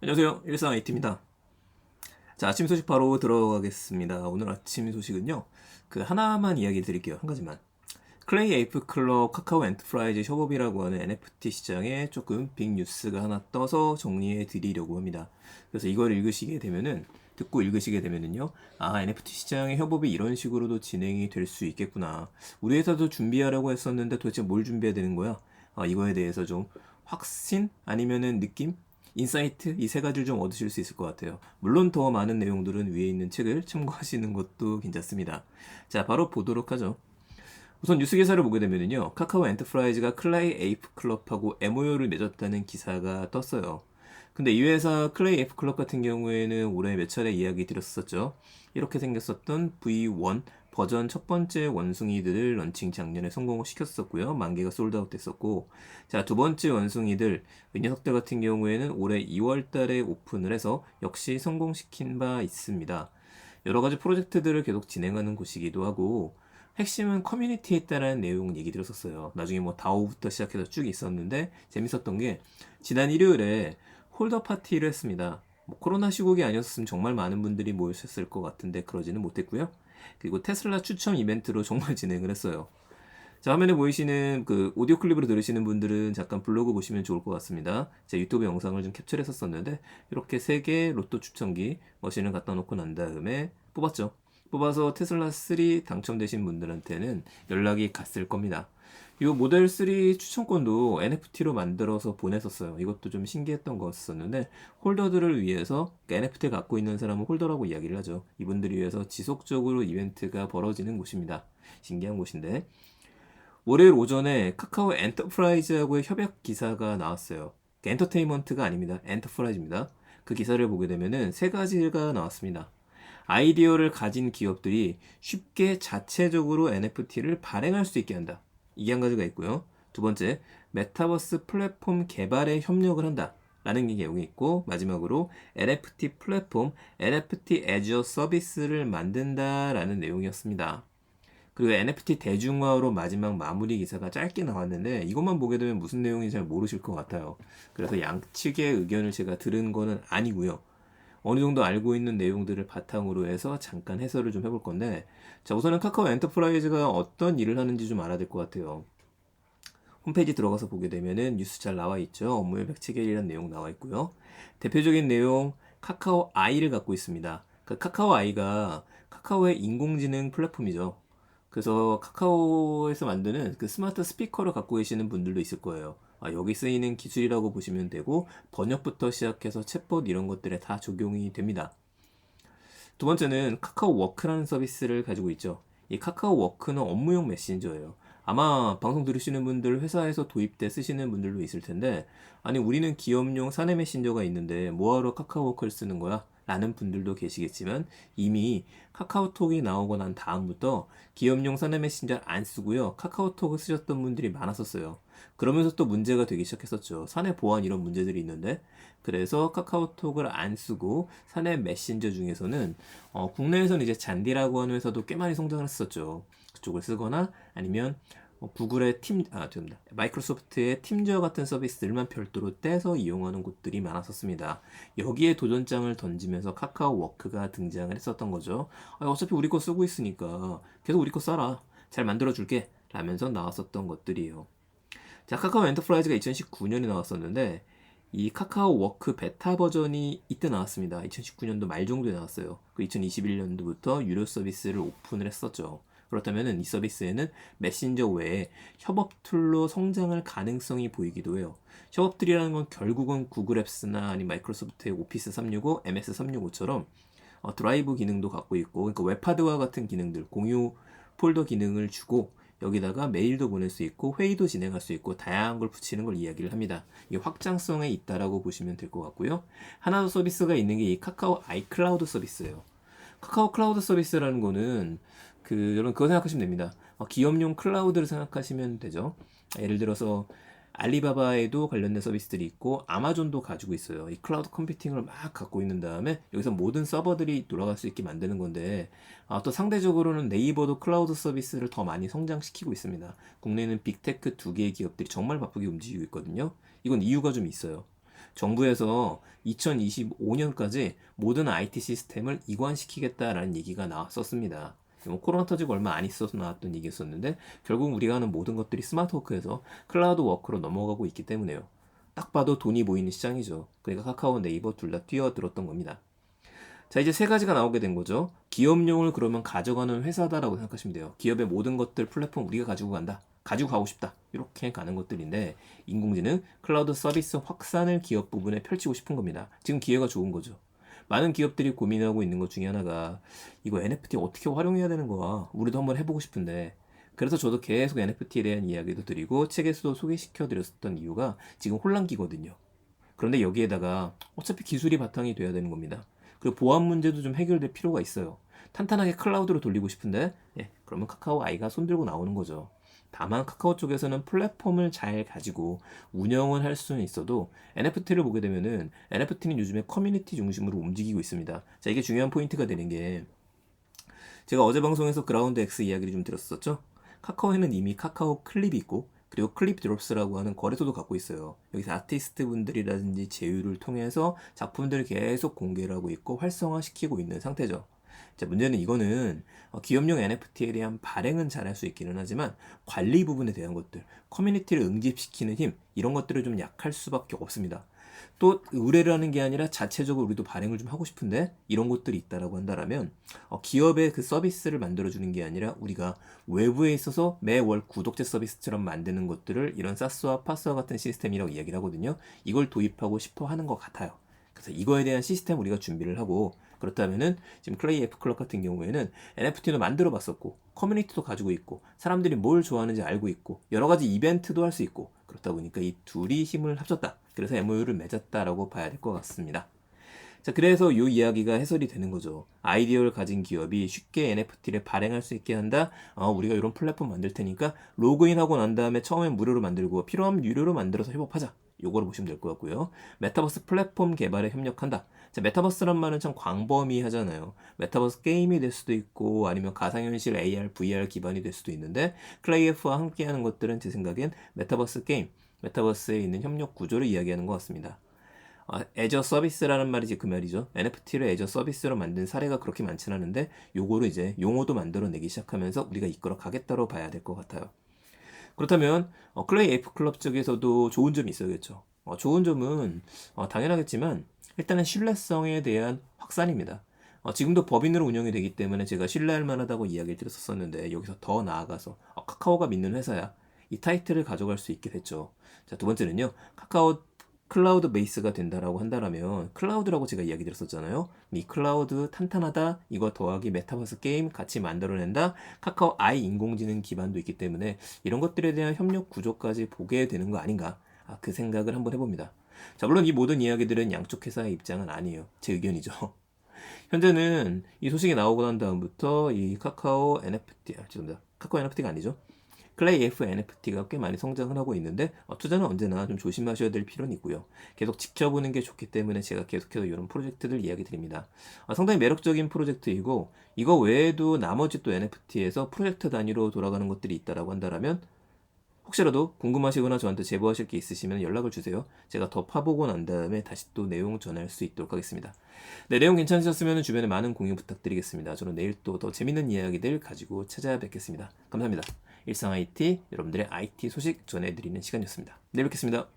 안녕하세요. 일상 IT입니다. 자, 아침 소식 바로 들어가겠습니다. 오늘 아침 소식은요. 하나만 이야기 드릴게요. 한 가지만. 클레이 에이프 클럽 카카오 엔터프라이즈 협업이라고 하는 NFT 시장에 조금 빅 뉴스가 하나 떠서 정리해 드리려고 합니다. 그래서 이걸 듣고 읽으시게 되면은요. 아, NFT 시장의 협업이 이런 식으로도 진행이 될 수 있겠구나. 우리 회사도 준비하려고 했었는데 도대체 뭘 준비해야 되는 거야? 이거에 대해서 좀 확신? 아니면은 느낌? 인사이트? 이 세 가지를 좀 얻으실 수 있을 것 같아요. 물론 더 많은 내용들은 위에 있는 책을 참고하시는 것도 괜찮습니다. 자, 바로 보도록 하죠. 우선 뉴스 기사를 보게 되면요. 카카오 엔터프라이즈가 클레이 에이프 클럽하고 MOU를 맺었다는 기사가 떴어요. 근데 이 회사 클레이 에이프 클럽 같은 경우에는 올해 몇 차례 이야기 드렸었죠. 이렇게 생겼었던 V1 버전 첫 번째 원숭이들을 런칭 작년에 성공시켰었고요. 만 개가 솔드아웃 됐었고, 자, 두 번째 원숭이들, 이 녀석들 같은 경우에는 올해 2월 달에 오픈을 해서 역시 성공시킨 바 있습니다. 여러 가지 프로젝트들을 계속 진행하는 곳이기도 하고, 핵심은 커뮤니티에 있다는 내용 얘기 들었었어요. 나중에 뭐 다오부터 시작해서 쭉 있었는데 재밌었던 게 지난 일요일에 홀더 파티를 했습니다. 뭐 코로나 시국이 아니었으면 정말 많은 분들이 모였을 것 같은데 그러지는 못했고요. 그리고 테슬라 추첨 이벤트로 정말 진행을 했어요. 자, 화면에 보이시는 오디오 클립으로 들으시는 분들은 잠깐 블로그 보시면 좋을 것 같습니다. 제 유튜브 영상을 좀 캡처를 했었는데 이렇게 3개 로또 추첨기 머신을 갖다 놓고 난 다음에 뽑았죠. 뽑아서 테슬라 3 당첨되신 분들한테는 연락이 갔을 겁니다. 이 모델 3 추천권도 NFT로 만들어서 보냈었어요. 이것도 좀 신기했던 거였었는데 홀더들을 위해서 NFT 갖고 있는 사람은 홀더라고 이야기를 하죠. 이분들을 위해서 지속적으로 이벤트가 벌어지는 곳입니다. 신기한 곳인데 월요일 오전에 카카오 엔터프라이즈하고의 협약 기사가 나왔어요. 엔터테인먼트가 아닙니다. 엔터프라이즈입니다. 그 기사를 보게 되면은 세 가지가 나왔습니다. 아이디어를 가진 기업들이 쉽게 자체적으로 NFT를 발행할 수 있게 한다. 이게 한 가지가 있고요. 두 번째, 메타버스 플랫폼 개발에 협력을 한다. 라는 내용이 있고, 마지막으로 NFT 플랫폼, NFT 애저 서비스를 만든다라는 내용이었습니다. 그리고 NFT 대중화로 마지막 마무리 기사가 짧게 나왔는데 이것만 보게 되면 무슨 내용인지 잘 모르실 것 같아요. 그래서 양측의 의견을 제가 들은 거는 아니고요. 어느 정도 알고 있는 내용들을 바탕으로 해서 잠깐 해설을 좀 해볼 건데, 자, 우선은 카카오 엔터프라이즈가 어떤 일을 하는지 좀 알아야 될 것 같아요. 홈페이지 들어가서 보게 되면은 뉴스 잘 나와 있죠. 업무의 백체결이라는 내용 나와 있고요. 대표적인 내용 카카오 아이를 갖고 있습니다. 그 카카오 아이가 카카오의 인공지능 플랫폼이죠. 그래서 카카오에서 만드는 그 스마트 스피커를 갖고 계시는 분들도 있을 거예요. 여기 쓰이는 기술이라고 보시면 되고 번역부터 시작해서 챗봇 이런 것들에 다 적용이 됩니다. 두 번째는 카카오 워크라는 서비스를 가지고 있죠. 이 카카오 워크는 업무용 메신저예요. 아마 방송 들으시는 분들 회사에서 도입돼 쓰시는 분들도 있을 텐데, 아니 우리는 기업용 사내 메신저가 있는데 뭐하러 카카오 워크를 쓰는 거야? 라는 분들도 계시겠지만 이미 카카오톡이 나오고 난 다음부터 기업용 사내 메신저를 안 쓰고요. 카카오톡을 쓰셨던 분들이 많았었어요. 그러면서 또 문제가 되기 시작했었죠. 사내 보안 이런 문제들이 있는데, 그래서 카카오톡을 안 쓰고 사내 메신저 중에서는 국내에서는 이제 잔디라고 하는 회사도 꽤 많이 성장을 했었죠. 그쪽을 쓰거나 아니면 구글의 죄송합니다. 마이크로소프트의 팀저 같은 서비스들만 별도로 떼서 이용하는 곳들이 많았었습니다. 여기에 도전장을 던지면서 카카오 워크가 등장을 했었던 거죠. 어차피 우리 거 쓰고 있으니까 계속 우리 거 써라. 잘 만들어줄게. 라면서 나왔었던 것들이에요. 자, 카카오 엔터프라이즈가 2019년에 나왔었는데 이 카카오 워크 베타 버전이 이때 나왔습니다. 2019년도 말 정도에 나왔어요. 그 2021년도부터 유료 서비스를 오픈을 했었죠. 그렇다면 이 서비스에는 메신저 외에 협업 툴로 성장할 가능성이 보이기도 해요. 협업들이라는 건 결국은 구글 앱스나 아니 마이크로소프트의 오피스 365, MS 365처럼 드라이브 기능도 갖고 있고, 그러니까 웹하드와 같은 기능들, 공유 폴더 기능을 주고 여기다가 메일도 보낼 수 있고 회의도 진행할 수 있고 다양한 걸 붙이는 걸 이야기를 합니다. 이 확장성에 있다라고 보시면 될 것 같고요. 하나 더 서비스가 있는 게 이 카카오 아이클라우드 서비스예요. 카카오 클라우드 서비스라는 거는 여러분 그거 생각하시면 됩니다. 기업용 클라우드를 생각하시면 되죠. 예를 들어서 알리바바에도 관련된 서비스들이 있고 아마존도 가지고 있어요. 이 클라우드 컴퓨팅을 막 갖고 있는 다음에 여기서 모든 서버들이 돌아갈 수 있게 만드는 건데, 또 상대적으로는 네이버도 클라우드 서비스를 더 많이 성장시키고 있습니다. 국내는 빅테크 두 개의 기업들이 정말 바쁘게 움직이고 있거든요. 이건 이유가 좀 있어요. 정부에서 2025년까지 모든 IT 시스템을 이관시키겠다라는 얘기가 나왔었습니다. 뭐 코로나 터지고 얼마 안 있어서 나왔던 얘기였었는데 결국 우리가 하는 모든 것들이 스마트워크에서 클라우드 워크로 넘어가고 있기 때문에요. 딱 봐도 돈이 보이는 시장이죠. 그러니까 카카오, 네이버 둘 다 뛰어들었던 겁니다. 자, 이제 세 가지가 나오게 된 거죠. 기업용을 그러면 가져가는 회사다라고 생각하시면 돼요. 기업의 모든 것들 플랫폼 우리가 가지고 간다. 가지고 가고 싶다. 이렇게 가는 것들인데 인공지능, 클라우드 서비스 확산을 기업 부분에 펼치고 싶은 겁니다. 지금 기회가 좋은 거죠. 많은 기업들이 고민하고 있는 것 중에 하나가 이거 NFT 어떻게 활용해야 되는 거야? 우리도 한번 해보고 싶은데 그래서 저도 계속 NFT에 대한 이야기도 드리고 책에서도 소개시켜 드렸었던 이유가 지금 혼란기거든요. 그런데 여기에다가 어차피 기술이 바탕이 돼야 되는 겁니다. 그리고 보안 문제도 좀 해결될 필요가 있어요. 탄탄하게 클라우드로 돌리고 싶은데, 그러면 카카오 아이가 손들고 나오는 거죠. 다만 카카오 쪽에서는 플랫폼을 잘 가지고 운영을 할 수는 있어도 NFT를 보게 되면은 NFT는 요즘에 커뮤니티 중심으로 움직이고 있습니다. 자, 이게 중요한 포인트가 되는 게 제가 어제 방송에서 그라운드 X 이야기를 좀 드렸었죠. 카카오에는 이미 카카오 클립이 있고 그리고 클립 드롭스라고 하는 거래소도 갖고 있어요. 여기서 아티스트 분들이라든지 제휴를 통해서 작품들을 계속 공개를 하고 있고 활성화시키고 있는 상태죠. 자, 문제는 이거는 기업용 NFT에 대한 발행은 잘할 수 있기는 하지만 관리 부분에 대한 것들, 커뮤니티를 응집시키는 힘, 이런 것들을 좀 약할 수밖에 없습니다. 또 의뢰라는 게 아니라 자체적으로 우리도 발행을 좀 하고 싶은데 이런 것들이 있다라고 한다면 기업의 그 서비스를 만들어주는 게 아니라 우리가 외부에 있어서 매월 구독제 서비스처럼 만드는 것들을 이런 사스와 파스와 같은 시스템이라고 이야기를 하거든요. 이걸 도입하고 싶어 하는 것 같아요. 그래서 이거에 대한 시스템 우리가 준비를 하고 그렇다면은 지금 클레이 F 클럽 같은 경우에는 NFT도 만들어 봤었고 커뮤니티도 가지고 있고 사람들이 뭘 좋아하는지 알고 있고 여러 가지 이벤트도 할 수 있고 그렇다 보니까 이 둘이 힘을 합쳤다. 그래서 MOU를 맺었다라고 봐야 될 것 같습니다. 자, 그래서 이 이야기가 해설이 되는 거죠. 아이디어를 가진 기업이 쉽게 NFT를 발행할 수 있게 한다. 우리가 이런 플랫폼 만들 테니까 로그인하고 난 다음에 처음엔 무료로 만들고 필요하면 유료로 만들어서 협업하자. 요거로 보시면 될 것 같고요. 메타버스 플랫폼 개발에 협력한다. 자, 메타버스란 말은 참 광범위하잖아요. 메타버스 게임이 될 수도 있고 아니면 가상현실 AR, VR 기반이 될 수도 있는데 클레이F와 함께하는 것들은 제 생각엔 메타버스 게임, 메타버스에 있는 협력 구조를 이야기하는 것 같습니다. 애저 서비스라는 말이지 그 말이죠. NFT를 애저 서비스로 만든 사례가 그렇게 많진 않은데 요거를 이제 용어도 만들어내기 시작하면서 우리가 이끌어 가겠다로 봐야 될 것 같아요. 그렇다면 클레이 에이프 클럽 쪽에서도 좋은 점이 있어야겠죠. 좋은 점은 당연하겠지만 일단은 신뢰성에 대한 확산입니다. 지금도 법인으로 운영이 되기 때문에 제가 신뢰할 만하다고 이야기를 드렸었는데 여기서 더 나아가서 카카오가 믿는 회사야. 이 타이틀을 가져갈 수 있게 됐죠. 자, 두 번째는요. 카카오 클라우드 베이스가 된다라고 한다라면 클라우드라고 제가 이야기 드렸었잖아요. 이 클라우드 탄탄하다. 이거 더하기 메타버스 게임 같이 만들어낸다. 카카오 아이 인공지능 기반도 있기 때문에 이런 것들에 대한 협력 구조까지 보게 되는 거 아닌가. 그 생각을 한번 해봅니다. 자, 물론 이 모든 이야기들은 양쪽 회사의 입장은 아니에요. 제 의견이죠. 현재는 이 소식이 나오고 난 다음부터 이 카카오 NFT, 죄송합니다. 카카오 NFT가 아니죠. 클레이 F NFT가 꽤 많이 성장을 하고 있는데 투자는 언제나 좀 조심하셔야 될 필요는 있고요. 계속 지켜보는 게 좋기 때문에 제가 계속해서 이런 프로젝트들 이야기 드립니다. 상당히 매력적인 프로젝트이고 이거 외에도 나머지 또 NFT에서 프로젝트 단위로 돌아가는 것들이 있다라고 한다면 혹시라도 궁금하시거나 저한테 제보하실 게 있으시면 연락을 주세요. 제가 더 파보고 난 다음에 다시 또 내용 전할 수 있도록 하겠습니다. 네, 내용 괜찮으셨으면 주변에 많은 공유 부탁드리겠습니다. 저는 내일 또 더 재밌는 이야기들 가지고 찾아뵙겠습니다. 감사합니다. 일상 IT, 여러분들의 IT 소식 전해드리는 시간이었습니다. 내일 뵙겠습니다.